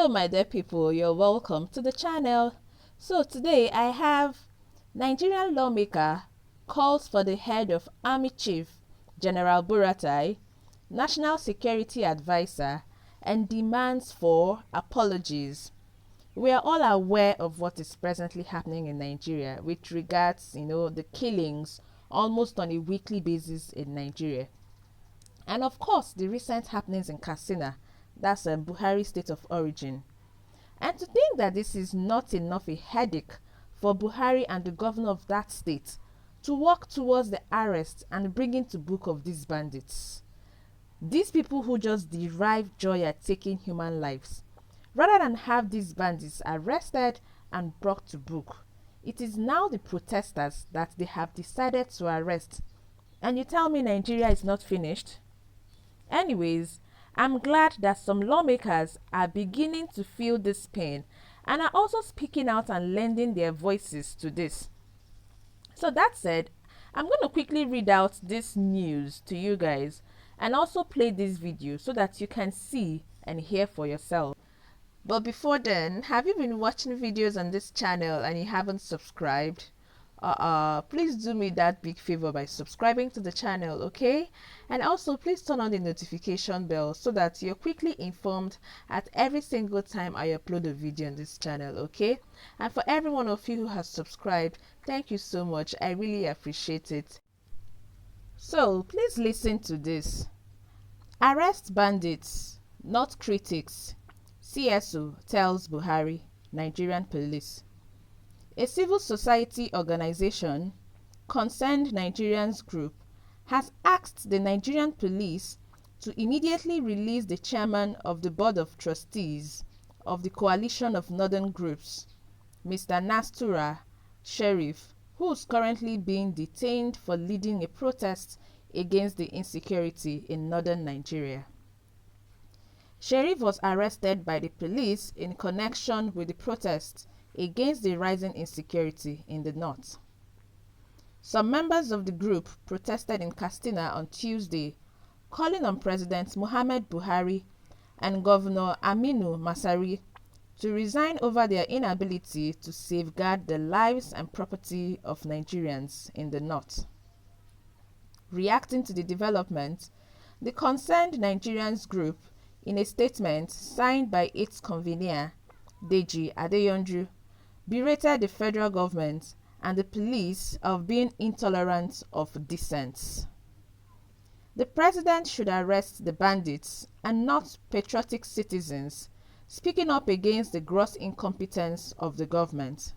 Hello my dear people, you're welcome to the channel. So today I have Nigerian Lawmaker calls for the head of Army Chief General Buratai, National Security Advisor, and demands for apologies. We are all aware of what is presently happening in Nigeria with regards, the killings almost on a weekly basis in Nigeria. And of course, the recent happenings in Katsina, that's a Buhari state of origin. And to think that this is not enough a headache for Buhari and the governor of that state to work towards the arrest and bringing to book of these bandits. These people who just derive joy at taking human lives, rather than have these bandits arrested and brought to book. It is now the protesters that they have decided to arrest. And you tell me Nigeria is not finished? Anyways, I'm glad that some lawmakers are beginning to feel this pain and are also speaking out and lending their voices to this. So that said, I'm going to quickly read out this news to you guys and also play this video so that you can see and hear for yourself. But before then, have you been watching videos on this channel and you haven't subscribed? Please do me that big favor by subscribing to the channel, okay? And also please turn on the notification bell so that you're quickly informed at every single time I upload a video on this channel, okay? And for every one of you who has subscribed, thank you so much. I really appreciate it. So please listen to this. Arrest bandits, not critics. CSO tells Buhari, Nigerian police. A civil society organization, Concerned Nigerians Group, has asked the Nigerian police to immediately release the chairman of the Board of Trustees of the Coalition of Northern Groups, Mr. Nastura Sheriff, who is currently being detained for leading a protest against the insecurity in northern Nigeria. Sheriff was arrested by the police in connection with the protests against the rising insecurity in the north. Some members of the group protested in Katsina on Tuesday, calling on President Muhammad Buhari and Governor Aminu Masari to resign over their inability to safeguard the lives and property of Nigerians in the north. Reacting to the development, the Concerned Nigerians Group, in a statement signed by its convener, Deji Adeyonju, berated the federal government and the police of being intolerant of dissent. The president should arrest the bandits and not patriotic citizens speaking up against the gross incompetence of the government.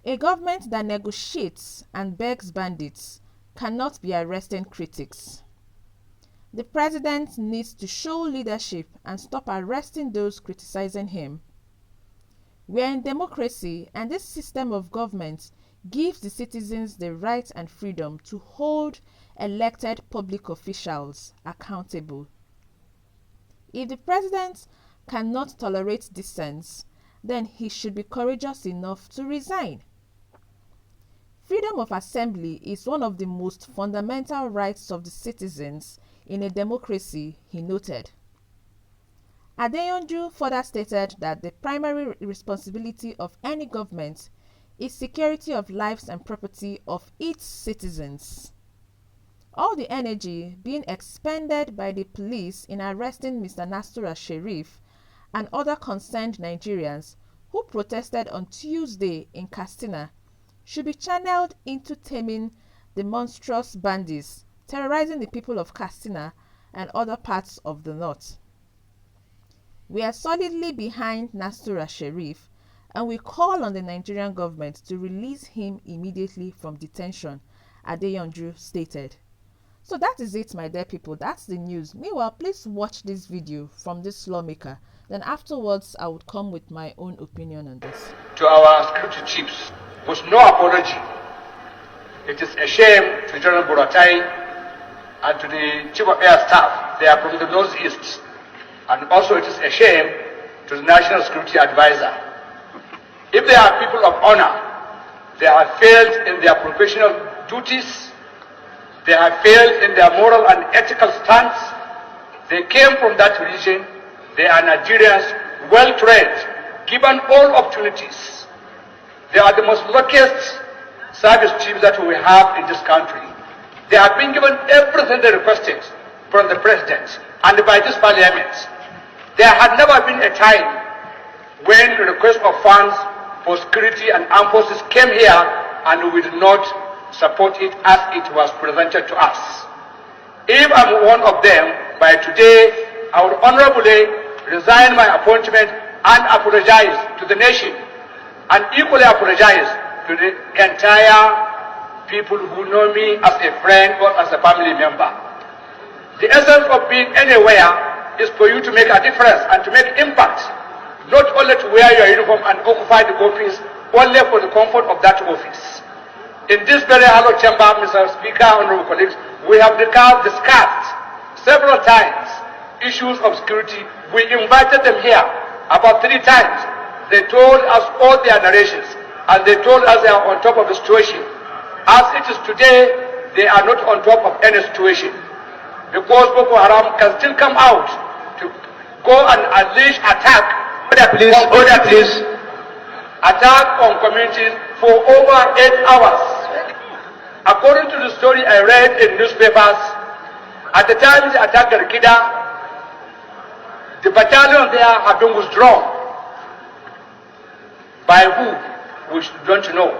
A government that negotiates and begs bandits cannot be arresting critics. The president needs to show leadership and stop arresting those criticizing him. We are in democracy, and this system of government gives the citizens the right and freedom to hold elected public officials accountable. If the president cannot tolerate dissent, then he should be courageous enough to resign. Freedom of assembly is one of the most fundamental rights of the citizens in a democracy, he noted. Adeyonju further stated that the primary responsibility of any government is security of lives and property of its citizens. All the energy being expended by the police in arresting Mr. Nastura Sheriff and other concerned Nigerians who protested on Tuesday in Katsina should be channeled into taming the monstrous bandits terrorizing the people of Katsina and other parts of the north. We are solidly behind Nastura Sheriff, and we call on the Nigerian government to release him immediately from detention, Adeyonju stated. So that is it, my dear people. That's the news. Meanwhile, please watch this video from this lawmaker. Then afterwards, I would come with my own opinion on this. To our security chiefs, with no apology, it is a shame to General Buratai and to the Chief of Air Staff. They are from the Northeast. And also it is a shame to the National Security Advisor. If they are people of honor, they have failed in their professional duties, they have failed in their moral and ethical stance. They came from that region, they are Nigerians well-trained, given all opportunities. They are the most luckiest service chiefs that we have in this country. They have been given everything they requested from the president and by this parliament. There had never been a time when the request of funds for security and armed forces came here and we did not support it as it was presented to us. If I'm one of them, by today I would honorably resign my appointment and apologize to the nation, and equally apologize to the entire people who know me as a friend or as a family member. The essence of being anywhere is for you to make a difference and to make impact, not only to wear your uniform and occupy the office only for the comfort of that office. In this very hollow chamber, Mr. Speaker, honorable colleagues, we have discussed several times issues of security. We invited them here about 3 times. They told us all their narrations and they told us they are on top of the situation. As it is today, they are not on top of any situation, because Boko Haram can still come out to go and unleash attack. Please. Attack on communities for over 8 hours. According to the story I read in newspapers, at the time they attacked Garkida, the battalion there had been withdrawn. By who? We don't know.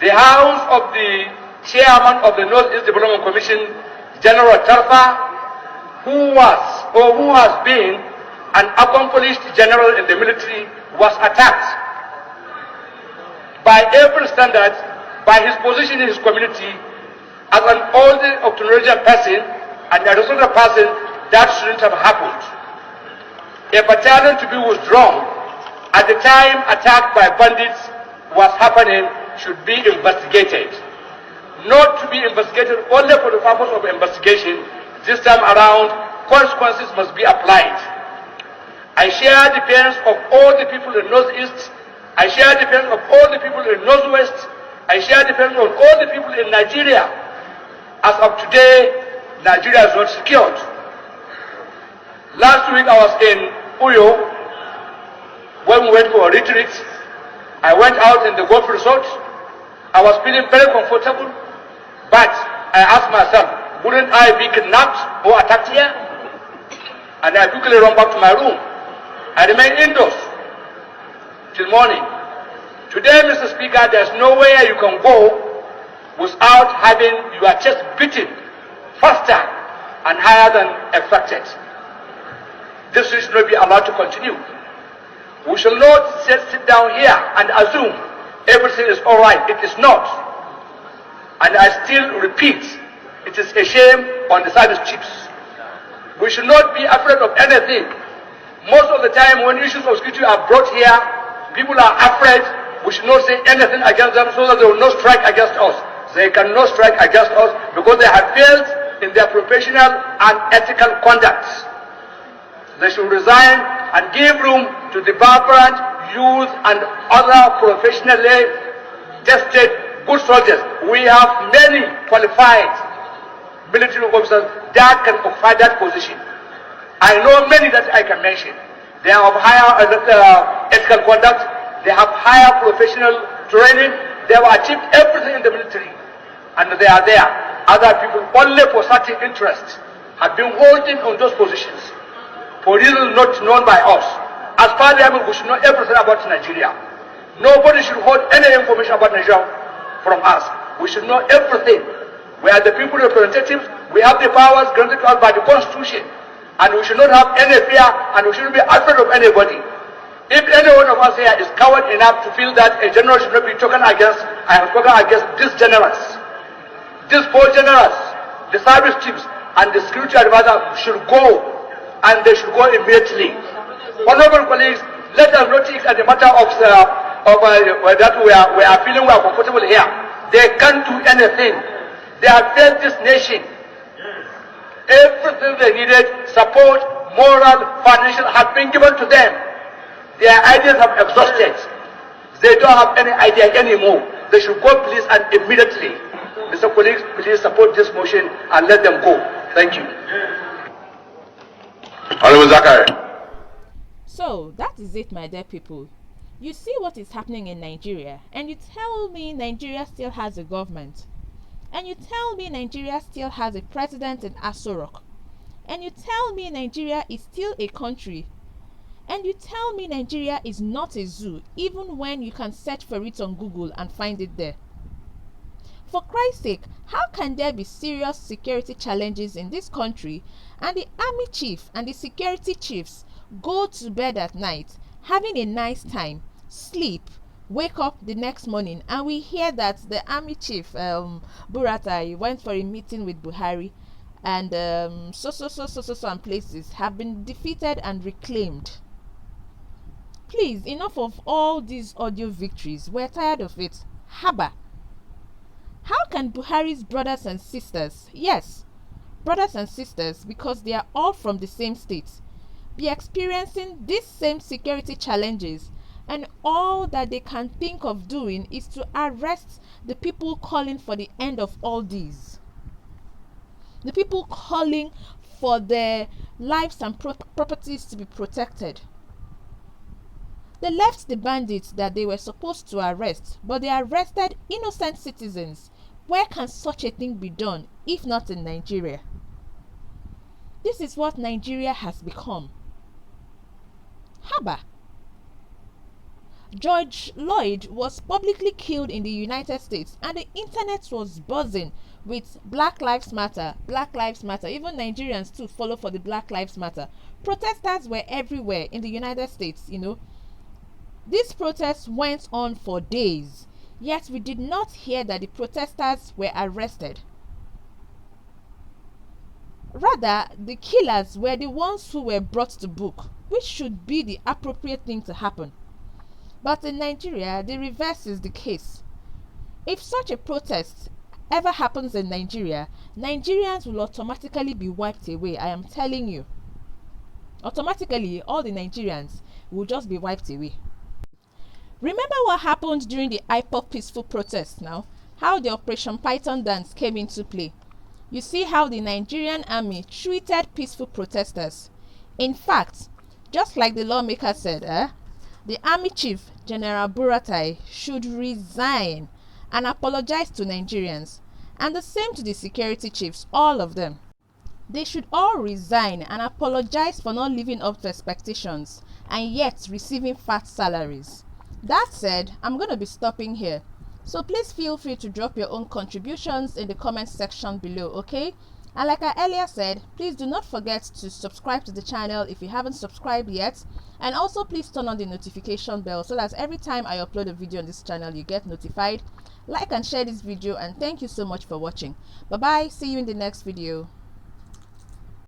The house of the chairman of the Northeast Development Commission, General Tarfa, who has been an accomplished general in the military, was attacked. By every standard, by his position in his community, as an older octogenarian person and a responsible person, that shouldn't have happened. A battalion to be withdrawn at the time attacked by bandits was happening should be investigated. Not to be investigated only for the purpose of investigation. This time around, consequences must be applied. I share the pains of all the people in Northeast. I share the pains of all the people in Northwest. I share the pains of all the people in Nigeria. As of today, Nigeria is not secured. Last week I was in Uyo when we went for a retreat. I went out in the golf resort. I was feeling very comfortable, but I asked myself, wouldn't I be kidnapped or attacked here? And I quickly ran back to my room. I remained indoors till morning. Today, Mr. Speaker, there's nowhere you can go without having your chest beaten faster and higher than expected. This should not be allowed to continue. We shall not sit down here and assume everything is all right. It is not. And I still repeat, it is a shame on the service chiefs. We should not be afraid of anything. Most of the time when issues of security are brought here, people are afraid. We should not say anything against them so that they will not strike against us. They cannot strike against us because they have failed in their professional and ethical conduct. They should resign and give room to the vibrant youth and other professionally tested good soldiers. We have many qualified military officers that can occupy that position. I know many that I can mention. They have higher ethical conduct. They have higher professional training. They have achieved everything in the military. And they are there. Other people, only for certain interests, have been holding on those positions for reasons not known by us. As Parliament, we should know everything about Nigeria. Nobody should hold any information about Nigeria from us. We should know everything. We are the people representatives. We have the powers granted to us by the Constitution. And we should not have any fear, and we shouldn't be afraid of anybody. If any one of us here is coward enough to feel that a general should not be taken against, I have spoken against these generals. These 4 generals, the service chiefs, and the security advisor should go, and they should go immediately. Honorable colleagues, let us not take it as a matter of that we are feeling we are comfortable here. They can't do anything. They have failed this nation. Everything they needed, support, moral, financial, has been given to them. Their ideas have exhausted. They don't have any idea anymore. They should go, please, and immediately. Mr. Colleagues, please support this motion and let them go. Thank you. So So that is it, my dear people. You see what is happening in Nigeria, and you tell me Nigeria still has a government, and you tell me Nigeria still has a president in Aso Rock, and you tell me Nigeria is still a country, and you tell me Nigeria is not a zoo, even when you can search for it on Google and find it there. For Christ's sake, how can there be serious security challenges in this country and the army chief and the security chiefs go to bed at night having a nice time, sleep, wake up the next morning, and we hear that the army chief Buratai went for a meeting with Buhari, and some places have been defeated and reclaimed? Please, enough of all these audio victories. We're tired of it. Haba. How can Buhari's brothers and sisters, yes, brothers and sisters, because they are all from the same state, be experiencing these same security challenges, and all that they can think of doing is to arrest the people calling for the end of all these? The people calling for their lives and properties to be protected. They left the bandits that they were supposed to arrest, but they arrested innocent citizens. Where can such a thing be done, if not in Nigeria? This is what Nigeria has become. Haba. George Floyd was publicly killed in the United States, and the internet was buzzing with Black Lives Matter, Black Lives Matter. Even Nigerians too follow for the Black Lives Matter. Protesters were everywhere in the United States, you know. These protests went on for days, yet we did not hear that the protesters were arrested. Rather, the killers were the ones who were brought to book, which should be the appropriate thing to happen. But in Nigeria, the reverse is the case. If such a protest ever happens in Nigeria, Nigerians will automatically be wiped away. I am telling you. Automatically, all the Nigerians will just be wiped away. Remember what happened during the IPOB peaceful protest now? How the Operation Python dance came into play. You see how the Nigerian army treated peaceful protesters. In fact, just like the lawmaker said, the army chief, General Buratai, should resign and apologize to Nigerians. And the same to the security chiefs, all of them. They should all resign and apologize for not living up to expectations and yet receiving fat salaries. That said, I'm going to be stopping here. So please feel free to drop your own contributions in the comment section below, okay? And like I earlier said, please do not forget to subscribe to the channel if you haven't subscribed yet. And also please turn on the notification bell so that every time I upload a video on this channel, you get notified. Like and share this video, and thank you so much for watching. Bye bye, see you in the next video.